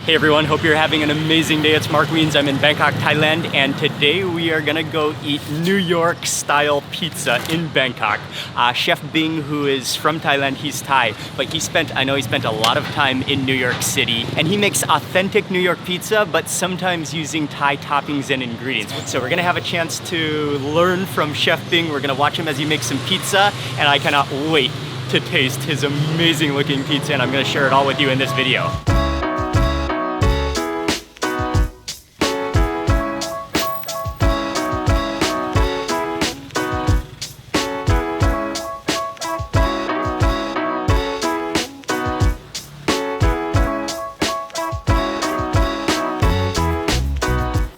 Hey everyone, hope you're having an amazing day. It's Mark Wiens. I'm in Bangkok, Thailand, and today we are gonna go eat New York style pizza in Bangkok. Chef Bing, who is from Thailand, he's Thai, but I know he spent a lot of time in New York City, and he makes authentic New York pizza, but sometimes using Thai toppings and ingredients. So we're gonna have a chance to learn from Chef Bing. We're gonna watch him as he makes some pizza, and I cannot wait to taste his amazing looking pizza, and I'm gonna share it all with you in this video.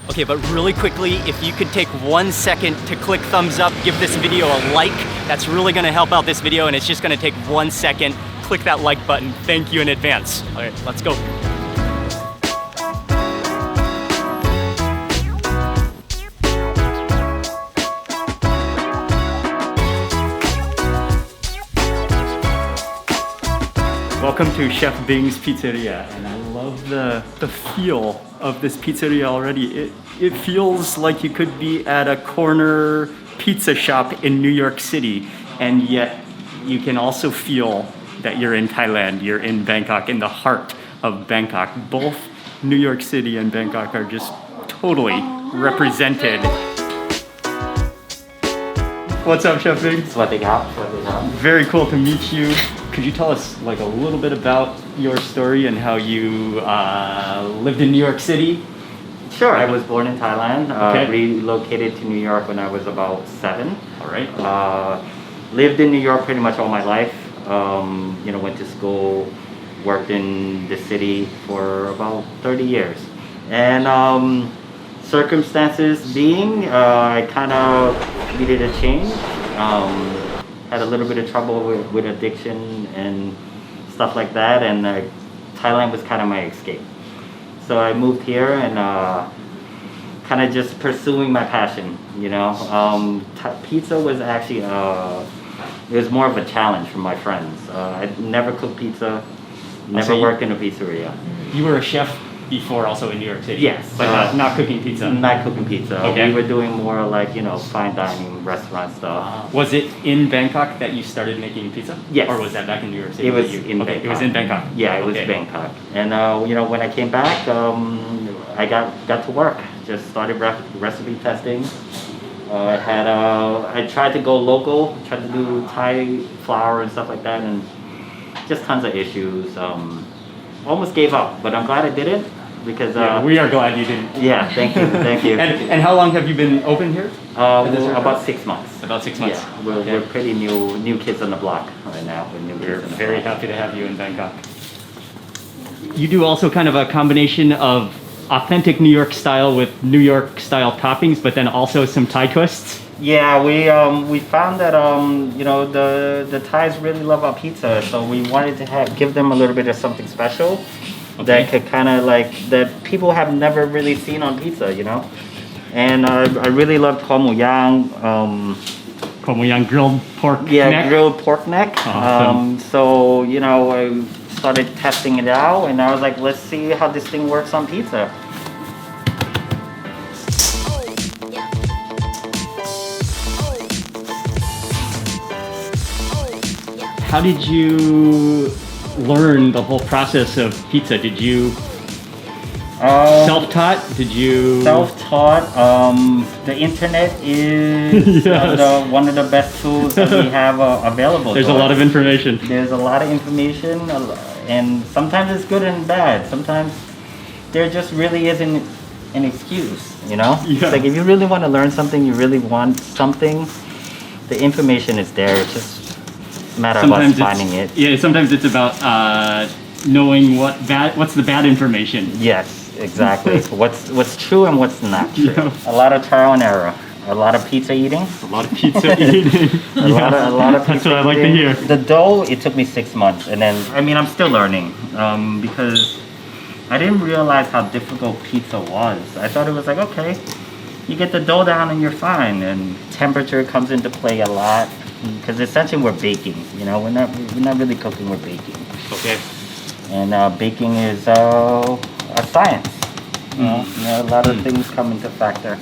Okay, but really quickly, if you could take 1 second to click thumbs up, give this video a like, that's really gonna help out this video, and it's just gonna take 1 second. Click that like button. Thank you in advance. All right, let's go. Welcome to Chef Bing's Pizzeria, and I love the feel of this pizzeria already. It feels like you could be at a corner pizza shop in New York City, and yet you can also feel that you're in Thailand, you're in Bangkok, in the heart of Bangkok. Both New York City and Bangkok are just totally represented. What's up, Chef Bing? Very cool to meet you. Could you tell us like a little bit about your story and how you lived in New York City? Sure, I was born in Thailand, relocated to New York when I was about 7. All right. Lived in New York pretty much all my life. Went to school, worked in the city for about 30 years. And circumstances being, I kind of needed a change. Had a little bit of trouble with addiction and stuff like that, and Thailand was kind of my escape. So I moved here and kind of just pursuing my passion, Pizza was actually, it was more of a challenge from my friends. I'd never cooked pizza, never worked in a pizzeria. You were a chef before also in New York City? Yes. But not cooking pizza? Not cooking pizza. Okay. We were doing more like, fine dining, restaurant stuff. Was it in Bangkok that you started making pizza? Yes. Or was that back in New York City? It was in Bangkok. It was in Bangkok? Yeah, it was Bangkok. And, when I came back, I got to work. Just started recipe testing. I tried to go local, tried to do Thai flour and stuff like that, and just tons of issues. Almost gave up, but I'm glad I didn't because we are glad you didn't. Yeah, thank you, thank you. And how long have you been open here? About 6 months. About 6 months. Yeah, we're pretty new kids on the block right now. We're very happy to have you in Bangkok. You do also kind of a combination of authentic New York style with New York style toppings, but then also some Thai twists. Yeah, we found that the Thais really love our pizza, so we wanted to give them a little bit of something special that could kind of that people have never really seen on pizza, And I really loved kho mu yang. Kho mu yang, grilled pork neck. Yeah, grilled pork neck. Awesome. So I started testing it out, and I was like, let's see how this thing works on pizza. How did you learn the whole process of pizza? Did you self-taught? Did you self-taught? The internet is one of the best tools that we have available. There's a lot of information. There's a lot of information, and sometimes it's good and bad. Sometimes there just really isn't an excuse, Yeah. It's like if you really want to learn something, you really want something, the information is there. It's just a matter of us finding it. Yeah, sometimes it's about knowing what's the bad information. Yes, exactly. what's true and what's not true. Yeah. A lot of trial and error. A lot of pizza eating. A lot of pizza eating. a lot of pizza That's what I like eating. to hear. The dough, it took me 6 months, and then I'm still learning because I didn't realize how difficult pizza was. I thought it was like, okay, you get the dough down and you're fine, and temperature comes into play a lot. Because essentially we're baking, we're not really cooking, we're baking. Okay. And baking is a science. You know, a lot of things come into factor.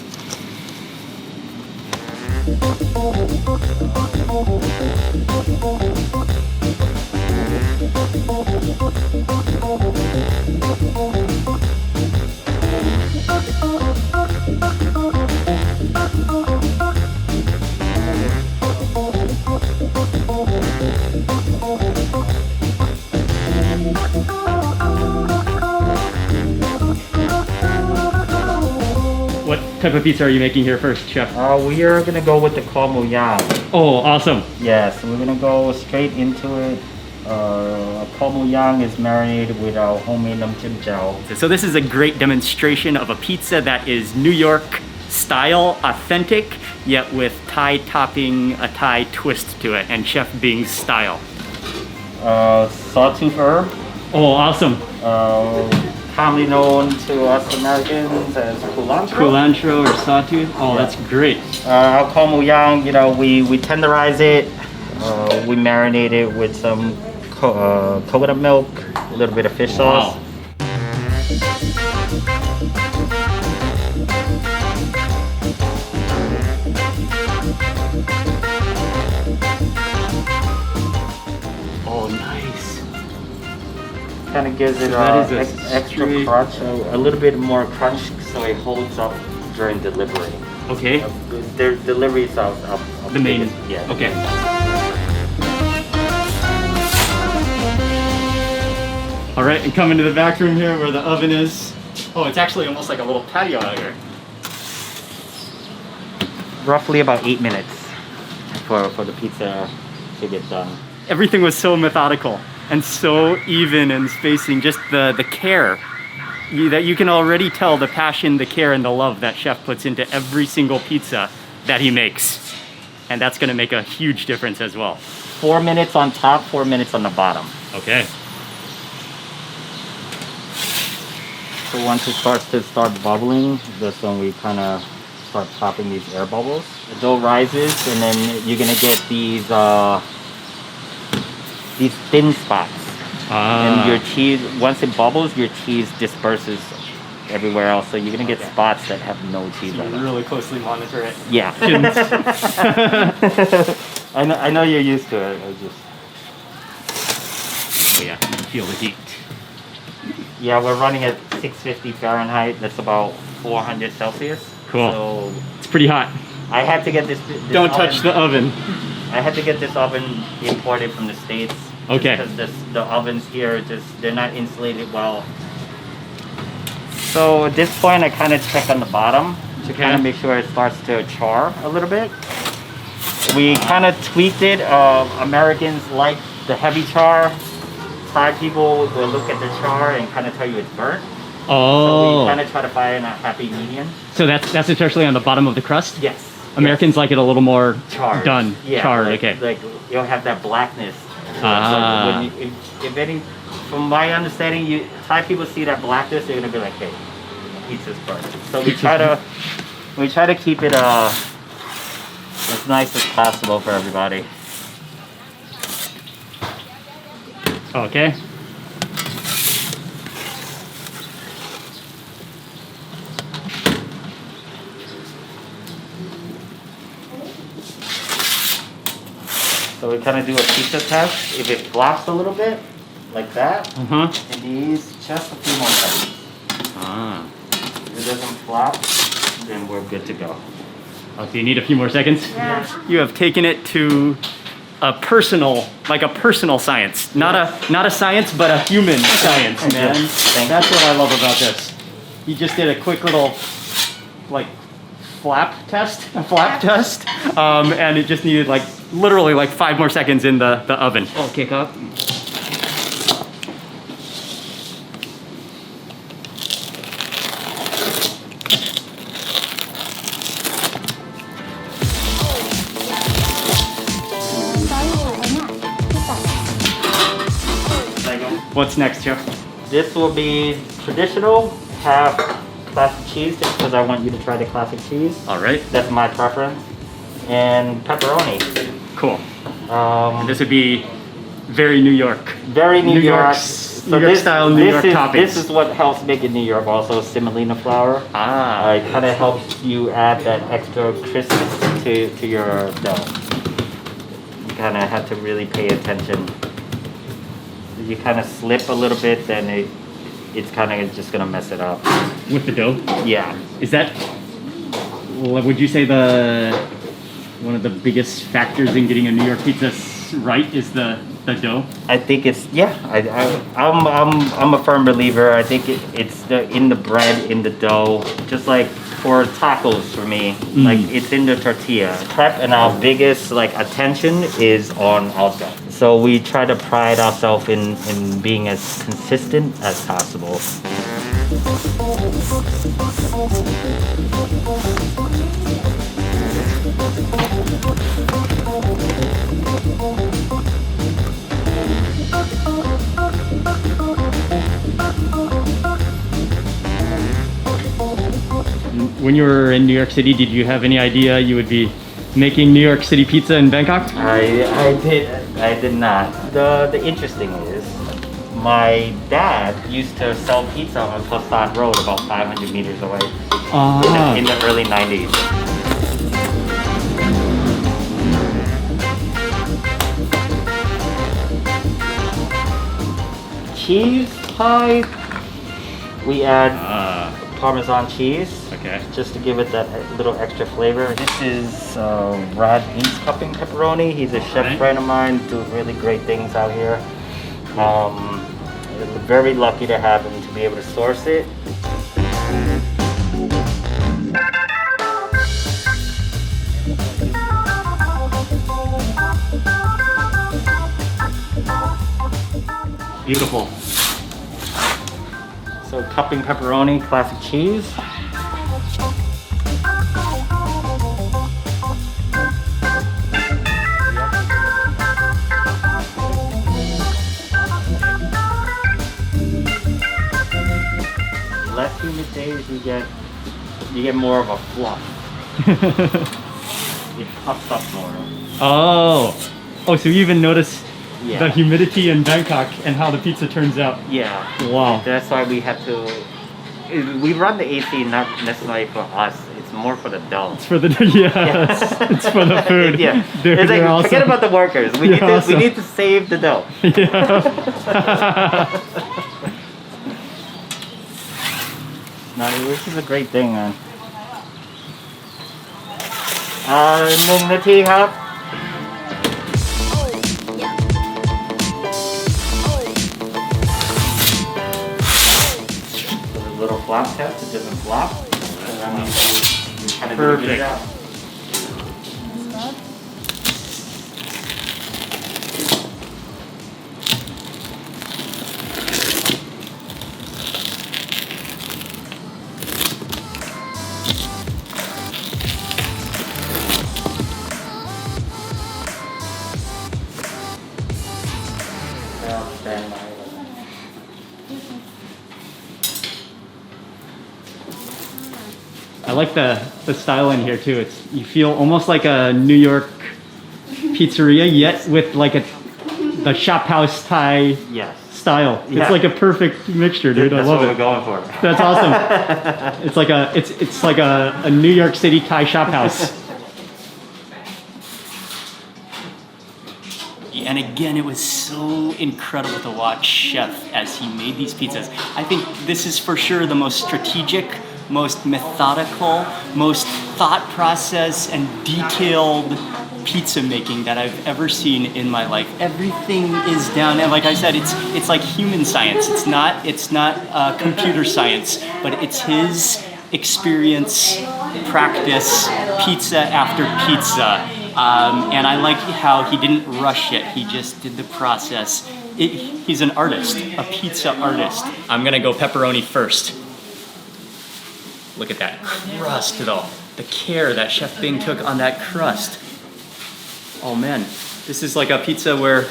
What type of pizza are you making here first, Chef? We are gonna go with the caramel yang. Oh, awesome. Yes, we're gonna go straight into it. Caramel yang is marinated with our homemade namjim gel. So this is a great demonstration of a pizza that is New York style, authentic, yet with Thai topping, a Thai twist to it, and Chef Bing's style. Sawtooth herb, Oh, awesome. commonly known to us Americans as culantro. Culantro or sawtooth. Oh, that's great. Our caramel yang, you know, we tenderize it. We marinate it with some coconut milk, a little bit of fish sauce. Wow. Oh, nice. Kind of gives it That is extra straight- crunch, a little bit more crunch, so it holds up during delivery. Okay. Their delivery is of The main. biggest- yeah. Okay. All right, and coming to the back room here where the oven is. Oh, it's actually almost like a little patio out here. Roughly about 8 minutes for the pizza to get done. Everything was so methodical and so even in spacing. Just the care that you can already tell, the passion, the care, and the love that Chef puts into every single pizza that he makes. And that's gonna make a huge difference as well. 4 minutes on top, 4 minutes on the bottom. Okay. So once it starts to bubbling, that's when we kind of start popping these air bubbles. The dough rises, and then you're gonna get these thin spots. And your cheese, once it bubbles, your cheese disperses everywhere else. So you're gonna get spots that have no cheese on them. Really closely monitor it. Yeah. I know you're used to it. Oh yeah, feel the heat. Yeah, we're running at 650 Fahrenheit. That's about 400 Celsius. Cool. So It's pretty hot. I had to get this Don't oven- touch the oven. I had to get this oven imported from the States. Okay. Because the ovens here they're not insulated well. So at this point, I kind of check on the bottom to Okay. kind of make sure it starts to char a little bit. We kind of tweaked it. Americans like the heavy char. Thai people will look at the char and kind of tell you it's burnt. So Oh. we kind of try to find a happy medium. So that's especially on the bottom of the crust? Yes. Americans like it a little more Charred. done. Yeah, Charred, like, okay. Like you'll have that blackness. Ah. When if any, from my understanding, Thai people see that blackness, they're gonna be like, "Hey, pizza's burnt." So we try to keep it as nice as possible for everybody. Okay. So we kind of do a pizza test. If it flops a little bit, like that, Uh-huh. it needs just a few more seconds. Ah. If it doesn't flop, then we're good to go. Oh, so you need a few more seconds? Yeah. You have taken it to a personal science. Not a science, but a human science, man. Thank That's what I love about this. You just did a quick little, like, flap test, and it just needed like literally like 5 more seconds in the oven. Oh, kick up. What's next, Chef? This will be traditional, half classic cheese, just because I want you to try the classic cheese. All right. That's my preference. And pepperoni. Cool. Um, This would be very New York. very New York. York's New York style New York toppings. This is what helps make it New York also, semolina flour. It kind of helps you add that extra crispness to your dough. You kind of have to really pay attention. If you kind of slip a little bit, then it's kind of just gonna mess it up. With the dough? Yeah. Is that, would you say one of the biggest factors in getting a New York pizza right is the dough? I think it's, yeah. I'm a firm believer. I think it's in the bread, in the dough. Just like for tacos for me, like it's in the tortilla. Prep and our biggest like attention is on our dough. So we try to pride ourselves in being as consistent as possible. When you were in New York City, did you have any idea you would be making New York City pizza in Bangkok? I did not. The interesting is, my dad used to sell pizza on Facade Road about 500 meters away in the early 90s. Cheese pie, we add Parmesan cheese. Okay. Just to give it that little extra flavor. This is Wiens cupping pepperoni. He's a chef friend of mine, doing really great things out here. Very lucky to have him to be able to source it. Beautiful. So cupping pepperoni, classic cheese. Less humid days, you get more of a fluff. It puffs up more. Oh, so you even notice the humidity in Bangkok and how the pizza turns out. Yeah. Wow. That's why we have to. We run the AC not necessarily for us. It's more for the dough. It's for the It's for the food. Yeah. Dude, it's like, awesome. Forget about the workers. We need to save the dough. Yeah. No, this is a great thing, man. Nung natiครับ A little flap test, it doesn't flop. And then you kind of Perfect. it out. I like the style in here too. You feel almost like a New York pizzeria, yet with like the shop house Thai style. It's like a perfect mixture, dude. I love it. That's what we're going for. That's awesome. It's like a New York City Thai shop house. And again, it was so incredible to watch Chef as he made these pizzas. I think this is for sure the most strategic, most methodical, most thought process and detailed pizza making that I've ever seen in my life. Everything is down, and like I said, it's like human science. It's not computer science, but it's his experience, practice, pizza after pizza. And I like how he didn't rush it. He just did the process. He's an artist, a pizza artist. I'm gonna go pepperoni first. Look at that crust though. The care that Chef Bing took on that crust. Oh man, this is like a pizza where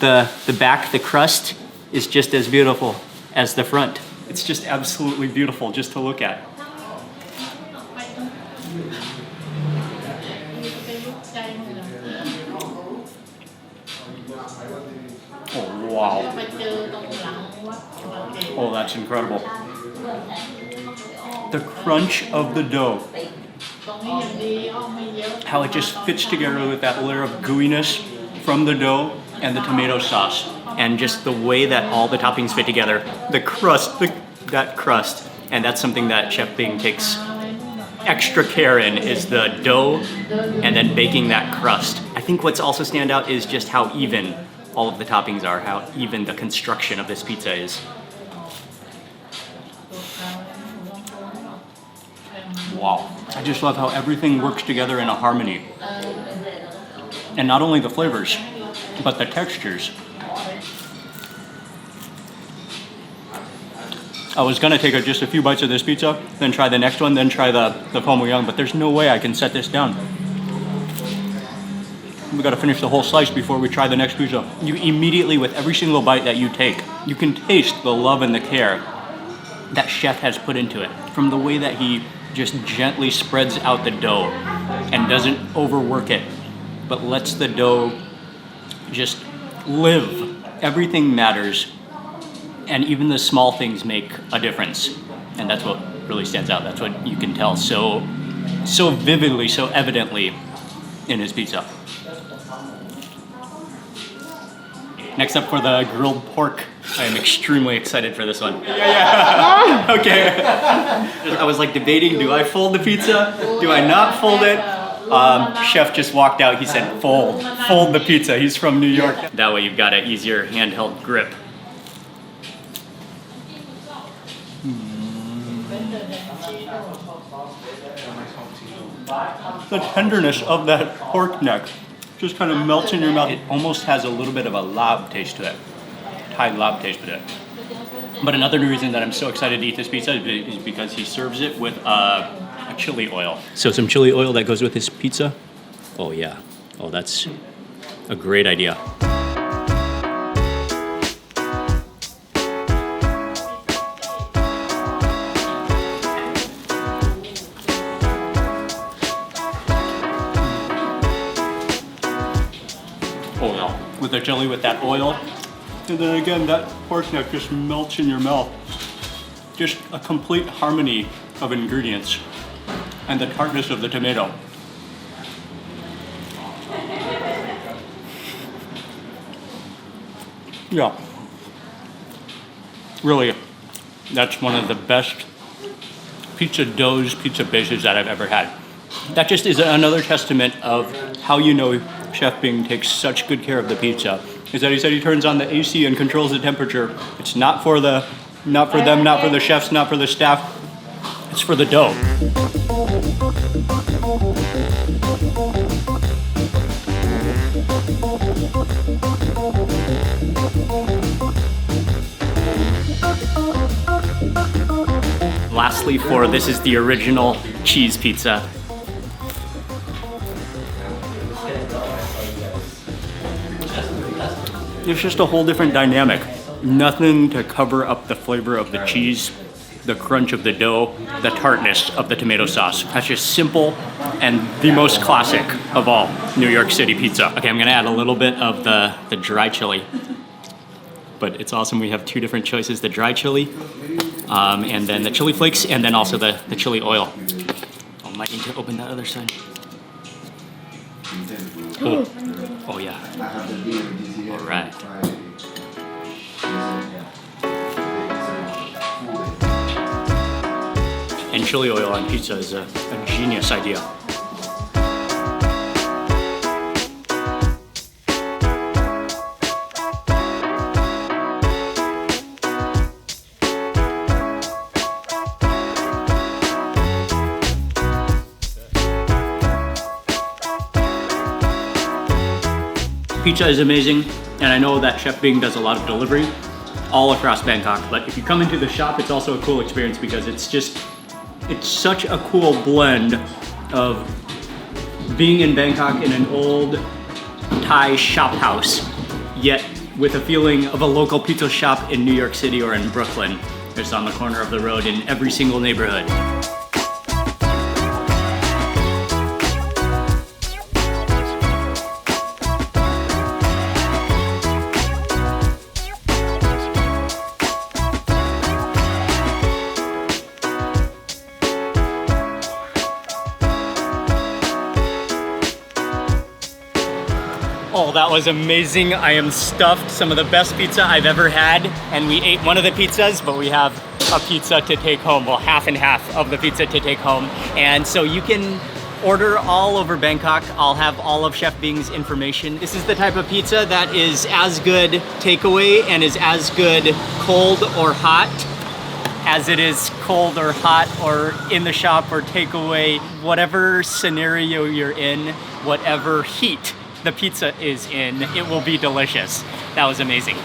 the back, the crust, is just as beautiful as the front. It's just absolutely beautiful just to look at. Oh wow. Oh, that's incredible. The crunch of the dough. How it just fits together with that layer of gooiness from the dough and the tomato sauce. And just the way that all the toppings fit together. The crust, that crust. And that's something that Chef Bing takes extra care in, is the dough and then baking that crust. I think what's also stand out is just how even all of the toppings are, how even the construction of this pizza is. Wow. I just love how everything works together in a harmony. And not only the flavors, but the textures. I was gonna take just a few bites of this pizza, then try the next one, then try the pho young, but there's no way I can set this down. We gotta finish the whole slice before we try the next pizza. You immediately, with every single bite that you take, you can taste the love and the care that chef has put into it. From the way that he just gently spreads out the dough and doesn't overwork it, but lets the dough just live. Everything matters, and even the small things make a difference. And that's what really stands out. That's what you can tell so vividly, so evidently in his pizza. Next up for the grilled pork. I am extremely excited for this one. Yeah. Okay. I was like debating, do I fold the pizza? Do I not fold it? Chef just walked out, he said, fold the pizza. He's from New York. That way you've got an easier handheld grip. The tenderness of that pork neck just kind of melts in your mouth. It almost has a little bit of a lab taste to it. Thai lab taste to it. But another reason that I'm so excited to eat this pizza is because he serves it with a chili oil. So some chili oil that goes with his pizza. Oh yeah. Oh, that's a great idea. Oh no. With the chili, with that oil. And then again, that pork neck just melts in your mouth. Just a complete harmony of ingredients. And the tartness of the tomato. Yeah. Really, that's one of the best pizza doughs, pizza bases that I've ever had. That just is another testament of how you know Chef Bing takes such good care of the pizza. Is that he said he turns on the AC and controls the temperature. It's not for them, not for the chefs, not for the staff. It's for the dough. Lastly, this is the original cheese pizza. There's just a whole different dynamic. Nothing to cover up the flavor of the cheese, the crunch of the dough, the tartness of the tomato sauce. That's just simple and the most classic of all New York City pizza. Okay, I'm gonna add a little bit of the dry chili. But it's awesome, we have two different choices, the dry chili, and then the chili flakes, and then also the chili oil. I might need to open that other side. Oh yeah. All right. And chili oil on pizza is a genius idea. Pizza is amazing, and I know that Chef Bing does a lot of delivery all across Bangkok, but if you come into the shop, it's also a cool experience because it's such a cool blend of being in Bangkok in an old Thai shop house, yet with a feeling of a local pizza shop in New York City or in Brooklyn, just on the corner of the road in every single neighborhood. Well, that was amazing. I am stuffed. Some of the best pizza I've ever had. And we ate one of the pizzas, but we have a pizza to take home. Well, half and half of the pizza to take home. And so you can order all over Bangkok. I'll have all of Chef Bing's information. This is the type of pizza that is as good takeaway and is as good cold or hot as it is cold or hot or in the shop or takeaway. Whatever scenario you're in, whatever heat the pizza is in, it will be delicious. That was amazing.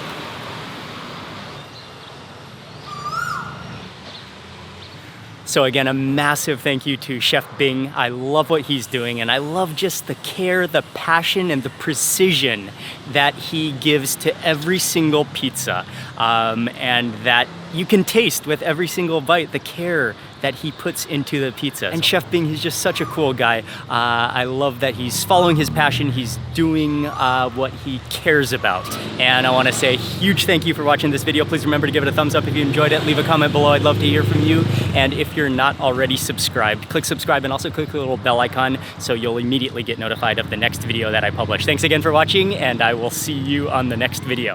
So again, a massive thank you to Chef Bing. I love what he's doing, and I love just the care, the passion, and the precision that he gives to every single pizza. And that you can taste with every single bite the care that he puts into the pizza. And Chef Bing, he's just such a cool guy. I love that he's following his passion. He's doing what he cares about. And I want to say a huge thank you for watching this video. Please remember to give it a thumbs up if you enjoyed it. Leave a comment below. I'd love to hear from you. And if you're not already subscribed, click subscribe and also click the little bell icon so you'll immediately get notified of the next video that I publish. Thanks again for watching, and I will see you on the next video.